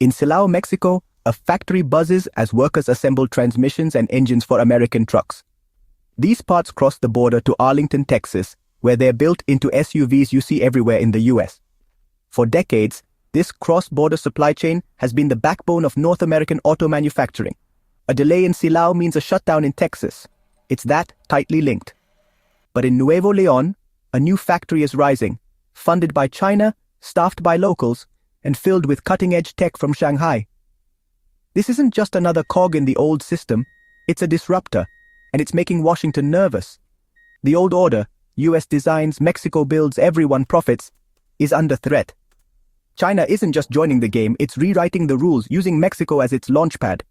In Silao, Mexico, a factory buzzes as workers assemble transmissions and engines for American trucks. These parts cross the border to Arlington, Texas, where they're built into SUVs you see everywhere in the US. For decades, this cross-border supply chain has been the backbone of North American auto manufacturing. A delay in Silao means a shutdown in Texas. It's that tightly linked. But in Nuevo León, a new factory is rising, funded by China, staffed by locals, and filled with cutting-edge tech from Shanghai. This isn't just another cog in the old system, it's a disruptor, and it's making Washington nervous. The old order, US designs, Mexico builds, everyone profits, is under threat. China isn't just joining the game, it's rewriting the rules, using Mexico as its launchpad.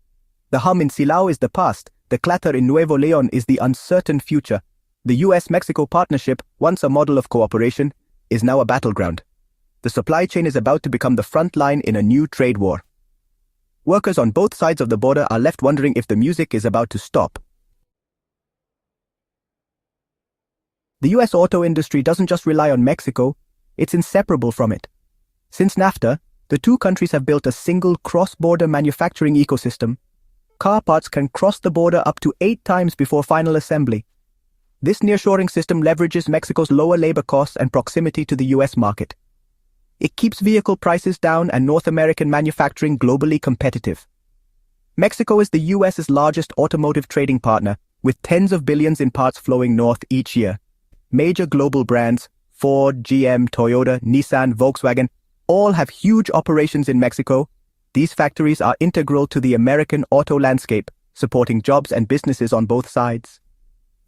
The hum in Silao is the past, the clatter in Nuevo León is the uncertain future. The US-Mexico partnership, once a model of cooperation, is now a battleground. The supply chain is about to become the front line in a new trade war. Workers on both sides of the border are left wondering if the music is about to stop. The US auto industry doesn't just rely on Mexico, it's inseparable from it. Since NAFTA, the two countries have built a single cross-border manufacturing ecosystem. Car parts can cross the border up to 8 times before final assembly. This nearshoring system leverages Mexico's lower labor costs and proximity to the US market. It keeps vehicle prices down and North American manufacturing globally competitive. Mexico is the US's largest automotive trading partner, with tens of billions in parts flowing north each year. Major global brands, Ford, GM, Toyota, Nissan, Volkswagen, all have huge operations in Mexico. These factories are integral to the American auto landscape, supporting jobs and businesses on both sides.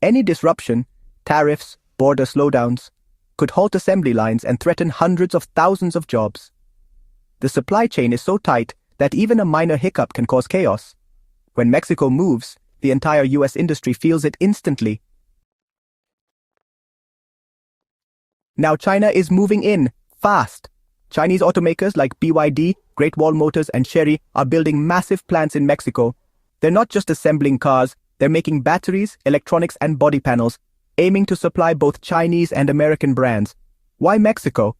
Any disruption, tariffs, border slowdowns, could halt assembly lines and threaten hundreds of thousands of jobs. The supply chain is so tight that even a minor hiccup can cause chaos. When Mexico moves, the entire US industry feels it instantly. Now China is moving in, fast. Chinese automakers like BYD, Great Wall Motors, and Chery are building massive plants in Mexico. They're not just assembling cars, they're making batteries, electronics, and body panels, aiming to supply both Chinese and American brands. Why Mexico?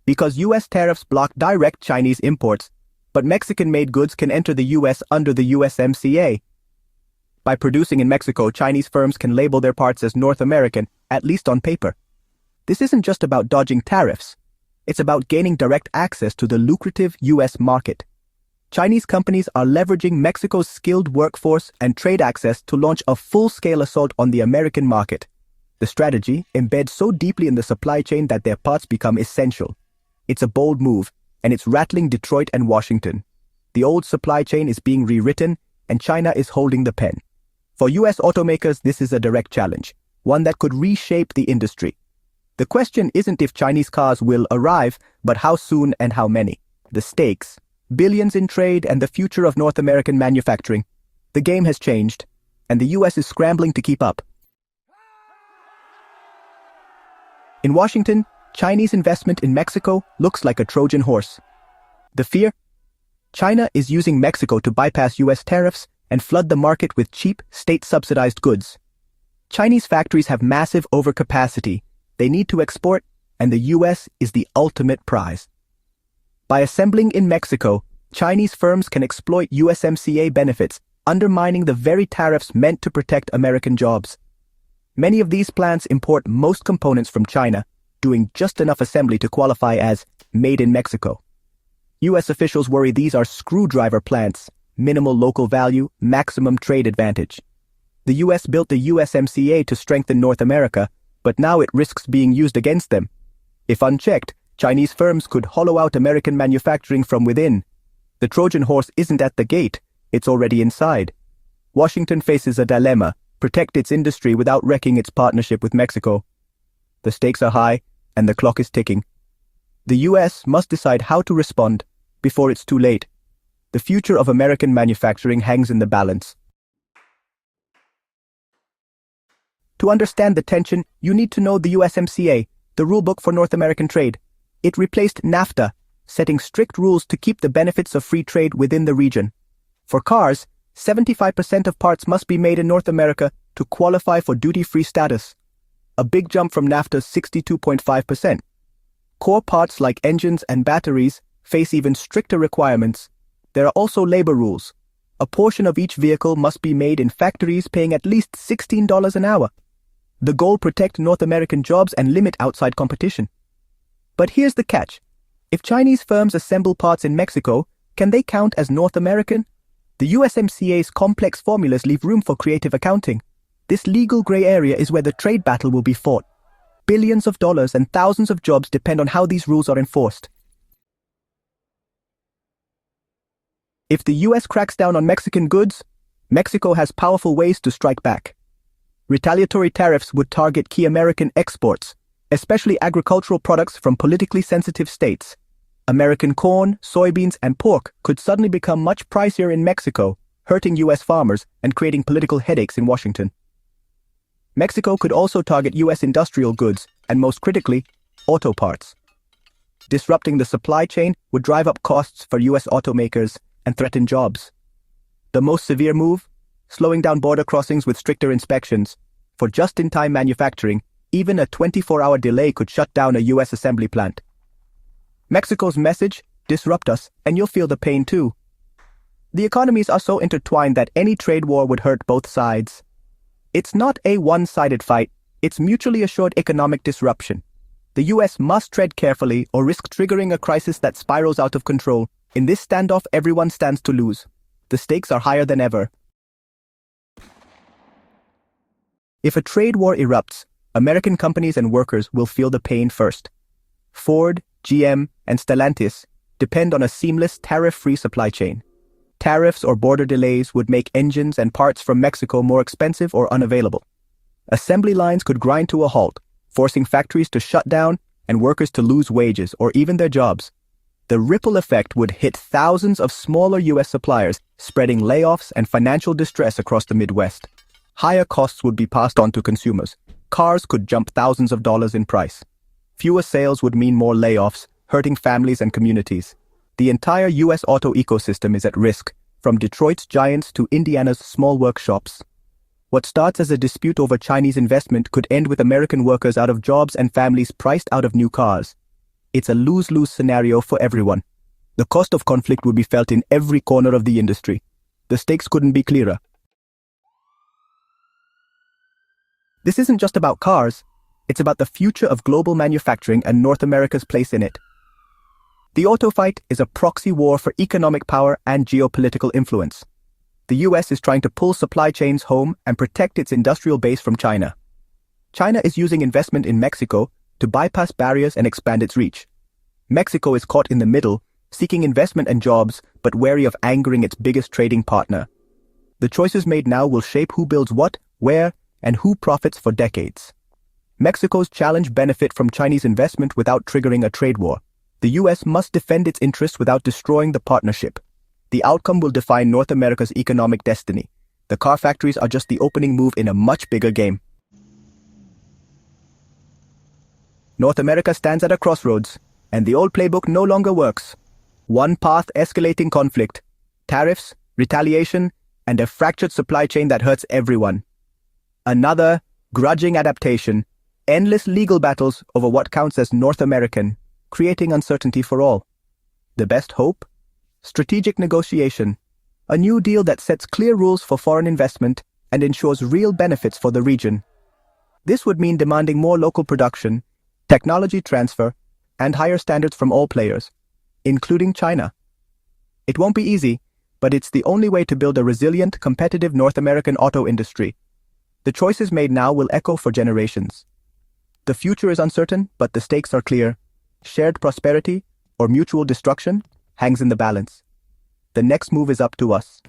Because US tariffs block direct Chinese imports, but Mexican-made goods can enter the US under the USMCA. By producing in Mexico, Chinese firms can label their parts as North American, at least on paper. This isn't just about dodging tariffs. It's about gaining direct access to the lucrative US market. Chinese companies are leveraging Mexico's skilled workforce and trade access to launch a full-scale assault on the American market. The strategy embeds so deeply in the supply chain that their parts become essential. It's a bold move, and it's rattling Detroit and Washington. The old supply chain is being rewritten, and China is holding the pen. For US automakers, this is a direct challenge, one that could reshape the industry. The question isn't if Chinese cars will arrive, but how soon and how many. The stakes, billions in trade, and the future of North American manufacturing. The game has changed, and the US is scrambling to keep up. In Washington, Chinese investment in Mexico looks like a Trojan horse. The fear? China is using Mexico to bypass US tariffs and flood the market with cheap, state-subsidized goods. Chinese factories have massive overcapacity. They need to export, and the US is the ultimate prize. By assembling in Mexico, Chinese firms can exploit USMCA benefits, undermining the very tariffs meant to protect American jobs. Many of these plants import most components from China, doing just enough assembly to qualify as made in Mexico. US officials worry these are screwdriver plants, minimal local value, maximum trade advantage. The US built the USMCA to strengthen North America, but now it risks being used against them. If unchecked, Chinese firms could hollow out American manufacturing from within. The Trojan horse isn't at the gate, it's already inside. Washington faces a dilemma: protect its industry without wrecking its partnership with Mexico. The stakes are high, and the clock is ticking. The US must decide how to respond before it's too late. The future of American manufacturing hangs in the balance. To understand the tension, you need to know the USMCA, the rulebook for North American trade. It replaced NAFTA, setting strict rules to keep the benefits of free trade within the region. For cars, 75% of parts must be made in North America to qualify for duty-free status, a big jump from NAFTA's 62.5%. Core parts like engines and batteries face even stricter requirements. There are also labor rules. A portion of each vehicle must be made in factories paying at least $16 an hour. The goal: protect North American jobs and limit outside competition. But here's the catch. If Chinese firms assemble parts in Mexico, can they count as North American? The USMCA's complex formulas leave room for creative accounting. This legal gray area is where the trade battle will be fought. Billions of dollars and thousands of jobs depend on how these rules are enforced. If the US cracks down on Mexican goods, Mexico has powerful ways to strike back. Retaliatory tariffs would target key American exports, especially agricultural products from politically sensitive states. American corn, soybeans, and pork could suddenly become much pricier in Mexico, hurting US farmers and creating political headaches in Washington. Mexico could also target US industrial goods and, most critically, auto parts. Disrupting the supply chain would drive up costs for US automakers and threaten jobs. The most severe move? Slowing down border crossings with stricter inspections. For just-in-time manufacturing, even a 24-hour delay could shut down a US assembly plant. Mexico's message: disrupt us, and you'll feel the pain too. The economies are so intertwined that any trade war would hurt both sides. It's not a one-sided fight, it's mutually assured economic disruption. The US must tread carefully or risk triggering a crisis that spirals out of control. In this standoff, everyone stands to lose. The stakes are higher than ever. If a trade war erupts, American companies and workers will feel the pain first. Ford, GM, and Stellantis depend on a seamless, tariff-free supply chain. Tariffs or border delays would make engines and parts from Mexico more expensive or unavailable. Assembly lines could grind to a halt, forcing factories to shut down and workers to lose wages or even their jobs. The ripple effect would hit thousands of smaller US suppliers, spreading layoffs and financial distress across the Midwest. Higher costs would be passed on to consumers. Cars could jump thousands of dollars in price. Fewer sales would mean more layoffs, hurting families and communities. The entire US auto ecosystem is at risk, from Detroit's giants to Indiana's small workshops. What starts as a dispute over Chinese investment could end with American workers out of jobs and families priced out of new cars. It's a lose-lose scenario for everyone. The cost of conflict would be felt in every corner of the industry. The stakes couldn't be clearer. This isn't just about cars, it's about the future of global manufacturing and North America's place in it. The auto fight is a proxy war for economic power and geopolitical influence. The US is trying to pull supply chains home and protect its industrial base from China. China is using investment in Mexico to bypass barriers and expand its reach. Mexico is caught in the middle, seeking investment and jobs, but wary of angering its biggest trading partner. The choices made now will shape who builds what, where, and who profits for decades. Mexico's challenge: benefit from Chinese investment without triggering a trade war. The US must defend its interests without destroying the partnership. The outcome will define North America's economic destiny. The car factories are just the opening move in a much bigger game. North America stands at a crossroads, and the old playbook no longer works. One path: escalating conflict, tariffs, retaliation, and a fractured supply chain that hurts everyone. Another: grudging adaptation, endless legal battles over what counts as North American, creating uncertainty for all. The best hope? Strategic negotiation, a new deal that sets clear rules for foreign investment and ensures real benefits for the region. This would mean demanding more local production, technology transfer, and higher standards from all players, including China. It won't be easy, but it's the only way to build a resilient, competitive North American auto industry. The choices made now will echo for generations. The future is uncertain, but the stakes are clear. Shared prosperity or mutual destruction hangs in the balance. The next move is up to us.